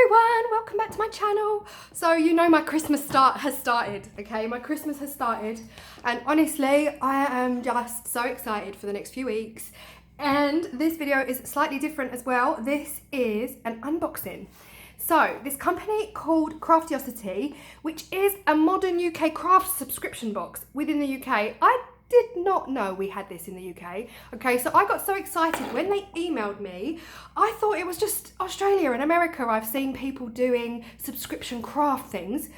everyone, welcome back to my channel. So you know my Christmas has started, okay? My Christmas has started and honestly I am just so excited for the next few weeks, and this video is slightly different as well. This is an unboxing. So this company called Craftiosity, which is a modern UK craft subscription box within the UK. I did not know we had this in the UK. Okay, so I got so excited when they emailed me. I thought it was just Australia and America. I've seen people doing subscription craft things.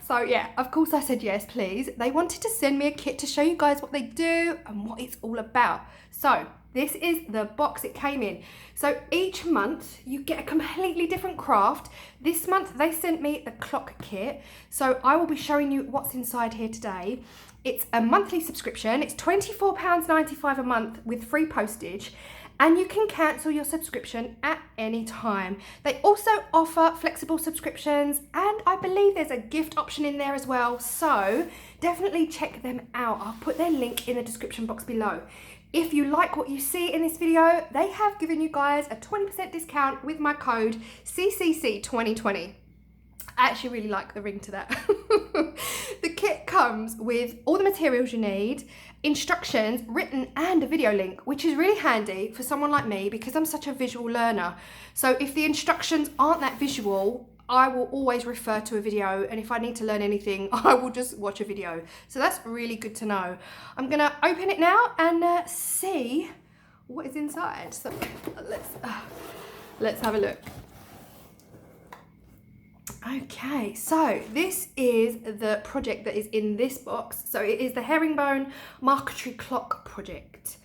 So yeah, of course I said yes, please. They wanted to send me a kit to show you guys what they do and what it's all about. So this is the box it came in. So each month you get a completely different craft. This month they sent me the clock kit. So I will be showing you what's inside here today. It's a monthly subscription. It's £24.95 a month with free postage, and you can cancel your subscription at any time. They also offer flexible subscriptions, and I believe there's a gift option in there as well. So definitely check them out. I'll put their link in the description box below. If you like what you see in this video, they have given you guys a 20% discount with my code CCC2020. I actually really like the ring to that. The kit comes with all the materials you need, instructions written and a video link, which is really handy for someone like me because I'm such a visual learner. So if the instructions aren't that visual, I will always refer to a video, and if I need to learn anything, I will just watch a video. So that's really good to know. I'm gonna open it now and see what is inside. So let's have a look. Okay, so this is the project that is in this box. So it is the Herringbone Marquetry Clock project.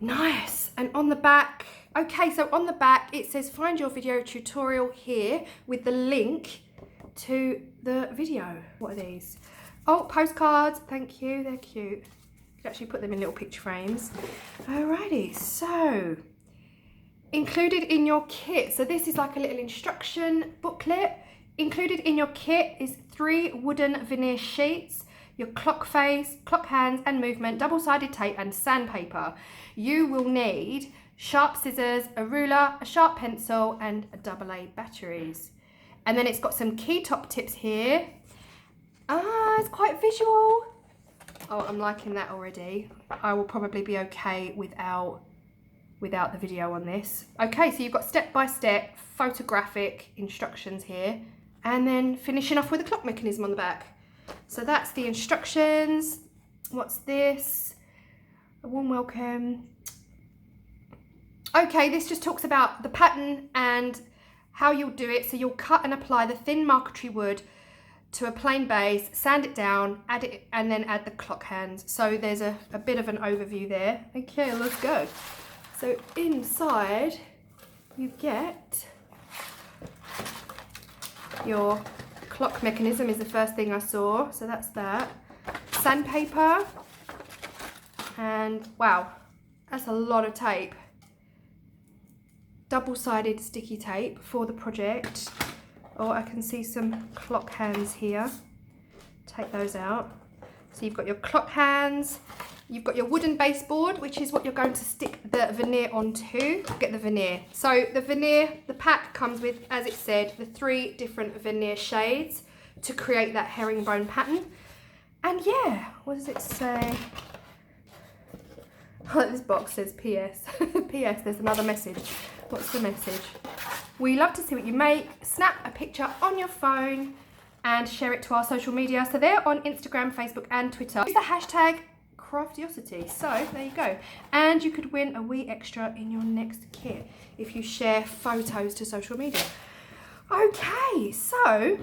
Nice. And on the back, okay, so on the back it says find your video tutorial here with the link to the video. What are these? Oh, postcards. Thank you, they're cute. You can actually put them in little picture frames. Alrighty, so included in your kit. So this is like a little instruction booklet. Included in your kit is 3 wooden veneer sheets, your clock face, clock hands and movement, double-sided tape and sandpaper. You will need sharp scissors, a ruler, a sharp pencil and AA batteries. And then it's got some key top tips here. It's quite visual. Oh, I'm liking that already. I will probably be okay without the video on this. Okay, so you've got step-by-step photographic instructions here, and then finishing off with a clock mechanism on the back. So that's the instructions. What's this? A warm welcome. Okay, this just talks about the pattern and how you'll do it. So you'll cut and apply the thin marquetry wood to a plain base, sand it down, add it, and then add the clock hands. So there's a bit of an overview there. Okay, let's go. So inside you get your clock mechanism is the first thing I saw. So that's that. Sandpaper, and wow, that's a lot of tape. Double-sided sticky tape for the project. Oh, I can see some clock hands here. Take those out. So you've got your clock hands. You've got your wooden baseboard, which is what you're going to stick the veneer onto. Get the veneer. So the veneer, the pack comes with, as it said, the 3 different veneer shades to create that herringbone pattern. And yeah, what does it say? Oh, this box says PS. PS, there's another message. What's the message? We love to see what you make. Snap a picture on your phone and share it to our social media. So they're on Instagram, Facebook and Twitter. Use the hashtag Craftiosity. So there you go, and you could win a wee extra in your next kit if you share photos to social media. Okay, so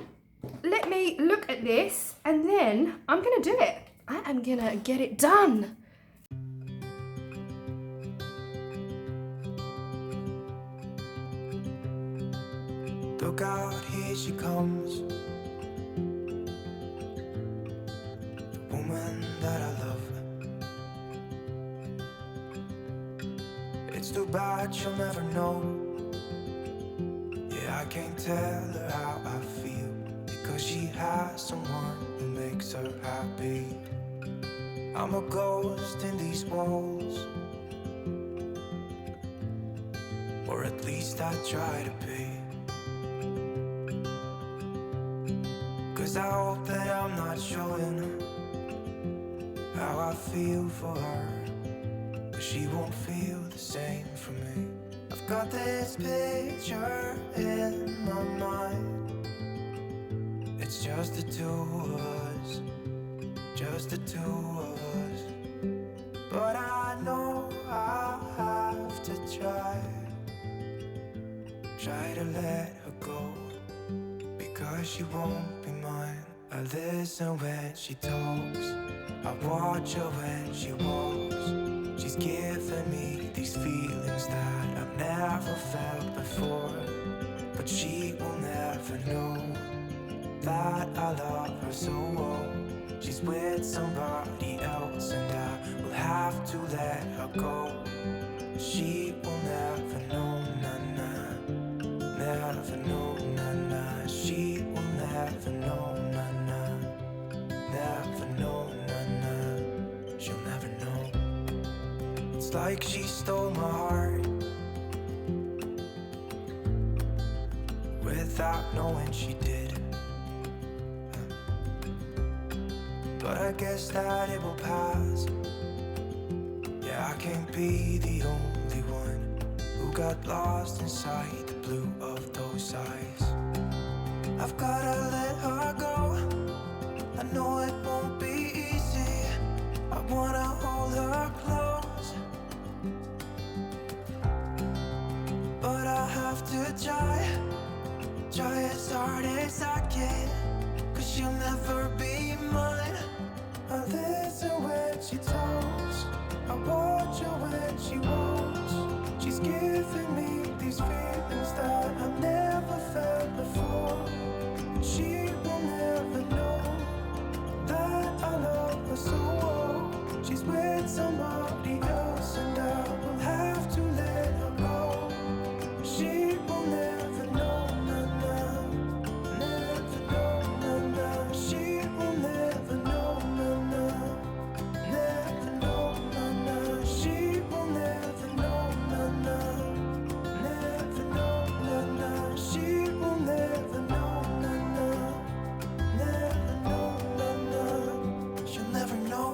let me look at this and then I'm gonna do it. I am gonna get it done. Look out, here she comes, the woman that I love. It's too bad she'll never know. Yeah, I can't tell her how I feel, because she has someone who makes her happy. I'm a ghost in these walls, or at least I try to be. 'cause I hope that I'm not showing how I feel for her, but she won't feel the same for me. I've got this picture in my mind. It's just the two of us, just the two of us. But I know I have to try to let her go, because she won't be mine. I listen when she talks, I watch her when she walks. She's giving me these feelings that I've never felt before, but she will never know that I love her so well. She's with somebody else and I will have to let her go. She will never know, nah, never know, nah. She will never know, nah, never know, nah. She'll never know. It's like she stole my heart without knowing she did. But I guess that it will pass. Yeah, I can't be the only one who got lost inside the blue of those eyes. I've gotta let her go. I know it won't be easy. I wanna hold her close, but I have to try as hard as I can, 'cause she'll never be mine. I listen when she talks, I watch her when she walks. She's giving me these feelings that I've never felt before. She will never know that I love her so well. She's with somebody else and I will have to let her go. She will never know, nah, nah. Never know, nah, nah. She will never know, nah, nah. Never know, nah, nah. She will never know, nah, nah. Never know, nah, nah. She will never know, nah, nah. Never know, nah, nah. She'll never know.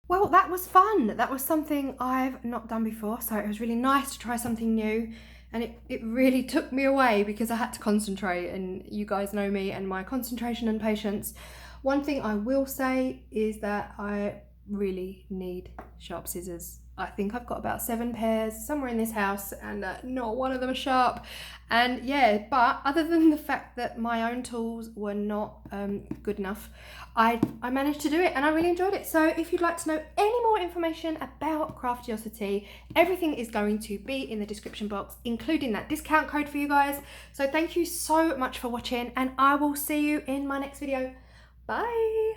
Well, that was fun. That was something I've not done before, so it was really nice to try something new. And it really took me away because I had to concentrate, and you guys know me and my concentration and patience. One thing I will say is that I really need sharp scissors. I think I've got about 7 pairs somewhere in this house and not one of them are sharp. And yeah, but other than the fact that my own tools were not good enough, I managed to do it and I really enjoyed it. So if you'd like to know any more information about Craftiosity, everything is going to be in the description box, including that discount code for you guys. So thank you so much for watching and I will see you in my next video. Bye.